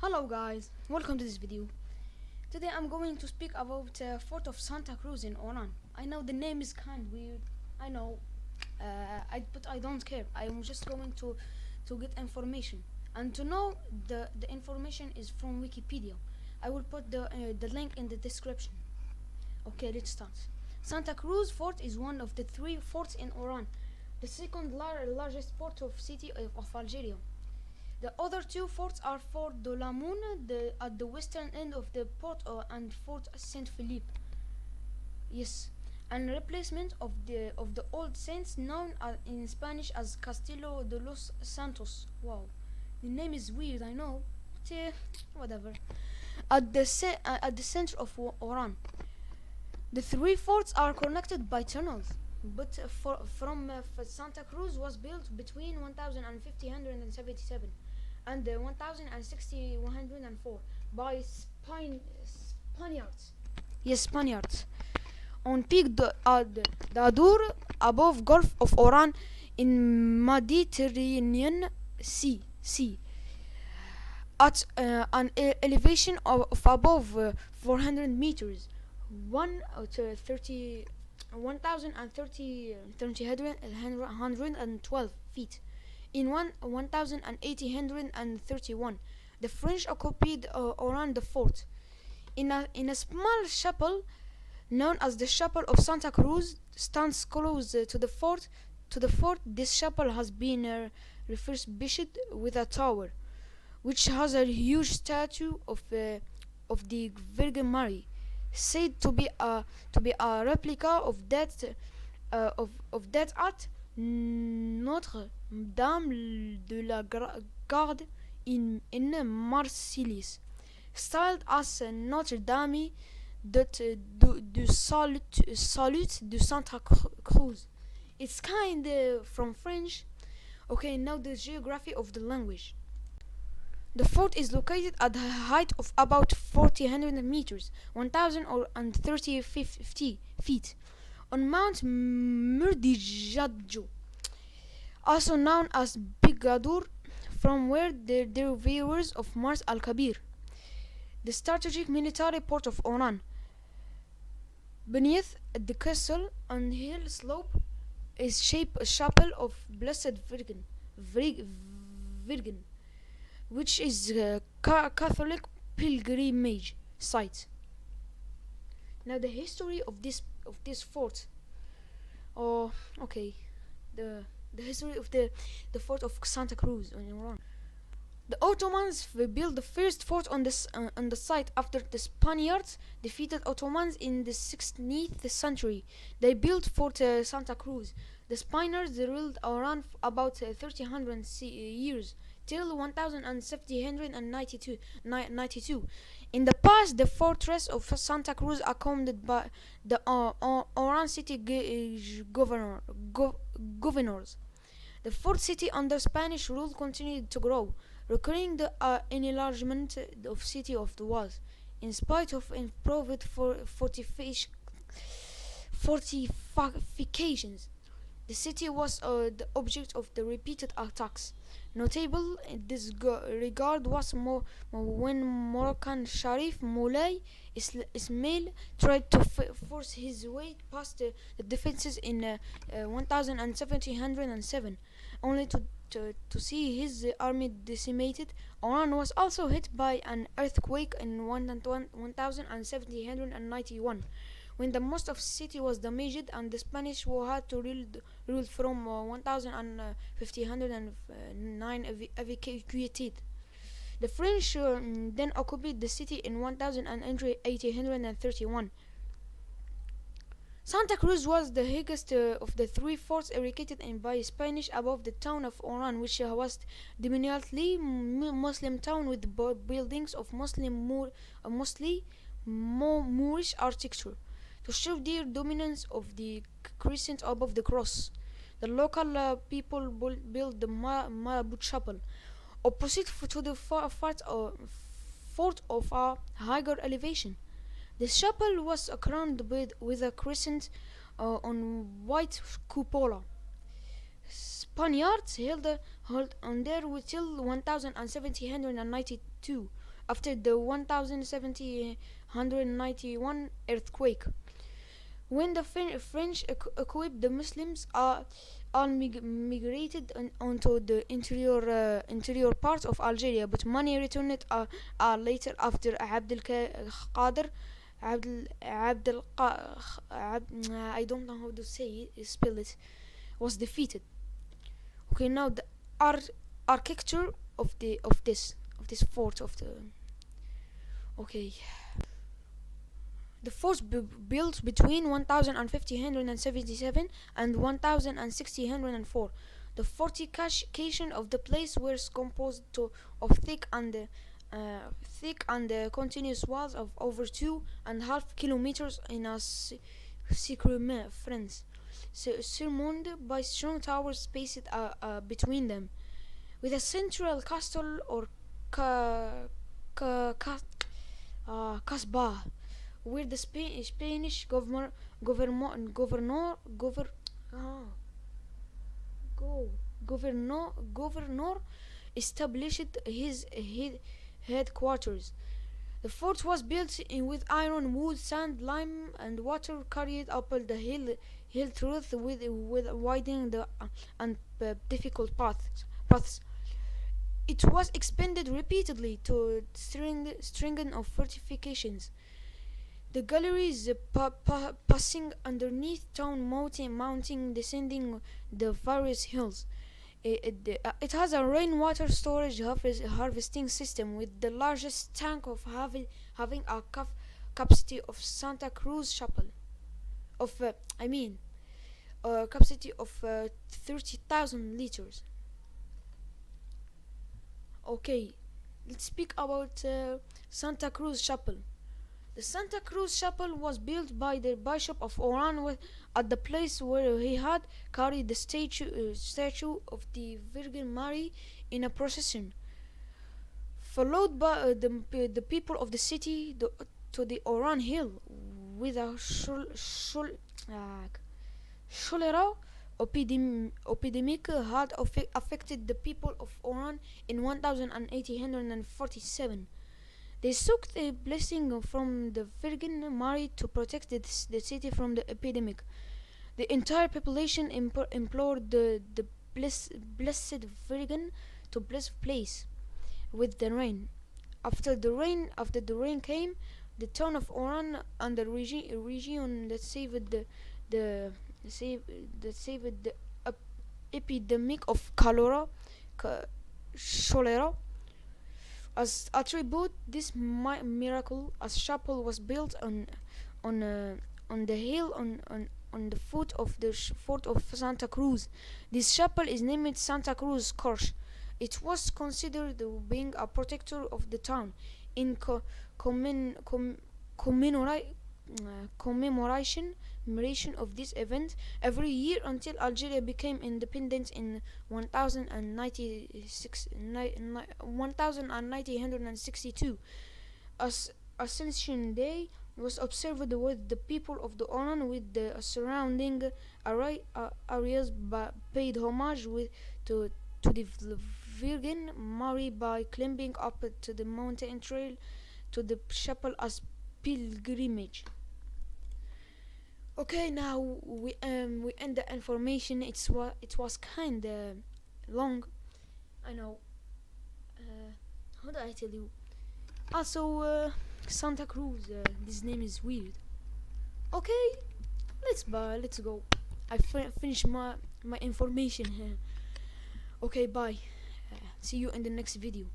Hello guys, welcome to this video. Today I'm going to speak about Fort of Santa Cruz in Oran. I know the name is kind weird. I know, but I don't care. I'm just going to get information, and to know the information is from Wikipedia. I will put the link in the description. Okay, let's start. Santa Cruz Fort is one of the three forts in Oran, the second largest port of city of Algeria. The other two forts are Fort de la Moon at the western end of the port and Fort Saint Philippe. Yes, and replacement of the old saints known in Spanish as Castillo de los Santos. Wow, the name is weird, I know, but whatever. At the center of Oran, the three forts are connected by tunnels. But from Santa Cruz was built between 1577 and 1604 by Spaniards. Yes, Spaniards. On Peak d'Adour, above Gulf of Oran in Mediterranean Sea. At an elevation of above 400 meters, 1,312 feet. In 1831, the French occupied Oran the fort. In a small chapel known as the Chapel of Santa Cruz stands close to the fort. This chapel has been refurbished with a tower, which has a huge statue of the Virgin Mary, said to be a replica of that at Notre Dame de la Garde in Marseille, styled as Notre Dame du Salut de Santa Cruz. It's kind from French. Okay, now the geography of the language. The fort is located at a height of about 400 meters, 1,030 feet, on Mount Murdijadjo, also known as Big Gadur, from where the derivatives of Mars al-Kabir, the strategic military port of Oran. Beneath the castle on hill slope is shaped a chapel of Blessed Virgin, which is a Catholic pilgrimage site. Now the history of this fort. Oh, okay. The history of the fort of Santa Cruz in Iran. The Ottomans built the first fort on the site after the Spaniards defeated Ottomans in the 16th century. They built Fort Santa Cruz. The Spaniards ruled Iran about 1300 years till 1792. In the past, the fortress of Santa Cruz accompanied by the Oran city governors. The fourth city under Spanish rule continued to grow, requiring the enlargement of city of the walls. In spite of improved fortifications, the city was the object of the repeated attacks. Notable in this regard was when Moroccan Sharif Moulay Ismail tried to force his way past the defenses in 1707, only to see his army decimated. Oran was also hit by an earthquake in 1791, when the most of the city was damaged and the Spanish had to rule from 1509 evacuated. The French then occupied the city in 1831. Santa Cruz was the highest of the three forts erected by Spanish above the town of Oran, which was dominantly Muslim town with buildings of mostly Moorish architecture. To show their dominance of the crescent above the cross, the local people built the Marabut Chapel, opposite to the fort of a higher elevation. The chapel was crowned with a crescent on white cupola. Spaniards held on there till 1792, after the 1791 earthquake, when the French equipped the Muslims all migrated onto the interior parts of Algeria, but many returned later after Qadir Abdel I don't know how to say it, spell it, was defeated. Okay, now the architecture of this fort of the okay. The fort built between 1577 and 1604. The fortification of the place was composed of thick and continuous walls of over 2.5 kilometers in a circumference, surmounted by strong towers spaced between them, with a central castle or casbah, where the Spanish governor established his headquarters. The fort was built with iron, wood, sand, lime, and water carried up the hill through with widening and difficult paths. It was expanded repeatedly to string of fortifications. The galleries passing underneath town, mounting, descending the various hills. It has a rainwater storage harvesting system with the largest tank of having a capacity of Santa Cruz Chapel of capacity of 30,000 liters. Okay, let's speak about Santa Cruz Chapel. The Santa Cruz Chapel was built by the Bishop of Oran at the place where he had carried the statue of the Virgin Mary in a procession, followed by the people of the city to the Oran Hill, with a cholera epidemic had affected the people of Oran in 1847. They sought a blessing from the Virgin Mary to protect the city from the epidemic. The entire population implored the Blessed Virgin to bless the place with the rain. After the rain came, the town of Oran and the region that saved the epidemic of cholera. As a tribute this miracle, a chapel was built on the hill on the foot of the fort of Santa Cruz. This chapel is named Santa Cruz Church. It was considered being a protector of the town. In commemoration of this event, every year until Algeria became independent in 1962, Ascension Day was observed with the people of the Oran with the surrounding areas paid homage to the Virgin Mary by climbing up to the mountain trail to the chapel as pilgrimage. Okay, now we end the information. It was kinda long, I know. How do I tell you? Also, Santa Cruz. This name is weird. Okay, let's go. I finished my information here. Okay, bye. See you in the next video.